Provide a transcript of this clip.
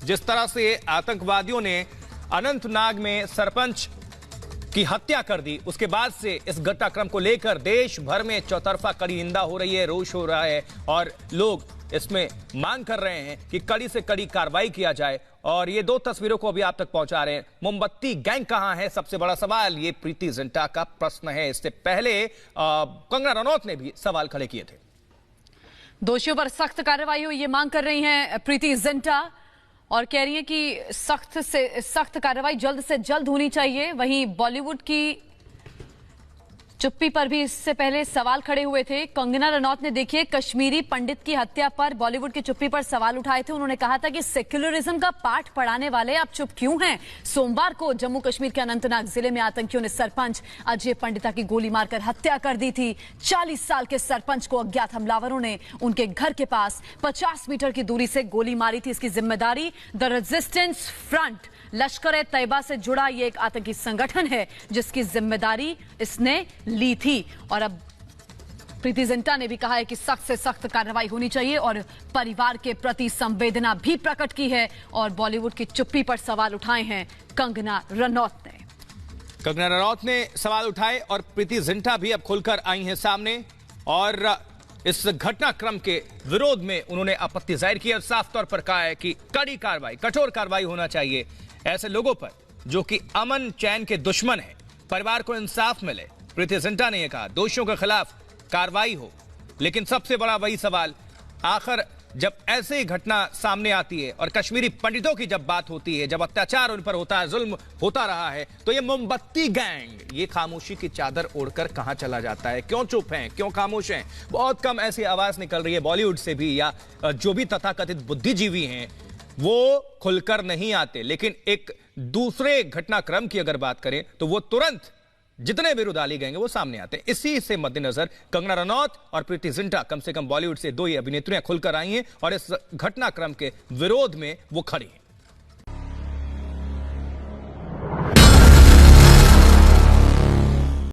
जिस तरह से आतंकवादियों ने अनंतनाग में सरपंच की हत्या कर दी, उसके बाद से इस घटनाक्रम को लेकर देश भर में चौतरफा कड़ी निंदा हो रही है, रोष हो रहा है और लोग इसमें मांग कर रहे हैं कि कड़ी से कड़ी कार्रवाई किया जाए। और ये दो तस्वीरों को अभी आप तक पहुंचा रहे हैं। मोमबत्ती गैंग कहां है, सबसे बड़ा सवाल ये प्रीति जिंटा का प्रश्न है। इससे पहले कंगना रनौत ने भी सवाल खड़े किए थे। दोषियों पर सख्त कार्रवाई हो, ये मांग कर रही हैं प्रीति जिंटा और कह रही हैं कि सख्त से सख्त कार्रवाई जल्द से जल्द होनी चाहिए। वहीं बॉलीवुड की चुप्पी पर भी इससे पहले सवाल खड़े हुए थे। कंगना रनौत ने देखिए कश्मीरी पंडित की हत्या पर बॉलीवुड की चुप्पी पर सवाल उठाए थे। उन्होंने कहा था कि सेक्युलरिज्म का पाठ पढ़ाने वाले आप चुप क्यों हैं। सोमवार को जम्मू कश्मीर के अनंतनाग जिले में आतंकियों ने सरपंच अजय पंडिता की गोली मारकर हत्या कर दी थी। 40 साल के सरपंच को अज्ञात हमलावरों ने उनके घर के पास 50 मीटर की दूरी से गोली मारी थी। इसकी जिम्मेदारी द रेजिस्टेंस फ्रंट लश्कर ए तैयबा से जुड़ा ये एक आतंकी संगठन है जिसकी जिम्मेदारी इसने ली थी। और अब प्रीति जिंटा ने भी कहा है कि सख्त से सख्त कार्रवाई होनी चाहिए और परिवार के प्रति संवेदना भी प्रकट की है। और बॉलीवुड की चुप्पी पर सवाल उठाए हैं कंगना रनौत ने। कंगना रनौत ने सवाल उठाए और प्रीति जिंटा भी अब खुलकर आई हैं सामने और इस घटनाक्रम के विरोध में उन्होंने आपत्ति जाहिर की और साफ तौर पर कहा है कि कड़ी कार्रवाई, कठोर कार्रवाई होना चाहिए ऐसे लोगों पर जो कि अमन चैन के दुश्मन हैं। परिवार को इंसाफ मिले। प्रीति जिंटा ने यह कहा दोषियों के खिलाफ कार्रवाई हो, लेकिन सबसे बड़ा वही सवाल, आखिर जब ऐसी घटना सामने आती है और कश्मीरी पंडितों की जब बात होती है, जब अत्याचार उन पर होता है, जुल्म होता रहा है, तो ये मोमबत्ती गैंग ये खामोशी की चादर ओढ़कर कहां चला जाता है? क्यों चुप हैं, क्यों खामोश हैं? बहुत कम ऐसी आवाज निकल रही है बॉलीवुड से भी या जो भी तथाकथित बुद्धिजीवी हैं वो खुलकर नहीं आते। लेकिन एक दूसरे घटनाक्रम की अगर बात करें तो वो तुरंत जितने भी रुदाली गएंगे वो सामने आते हैं। इसी से मद्देनजर कंगना रनौत और प्रीति जिंटा, कम से कम बॉलीवुड से दो ही अभिनेत्रियां खुलकर आई हैं और इस घटनाक्रम के विरोध में वो खड़ी हैं।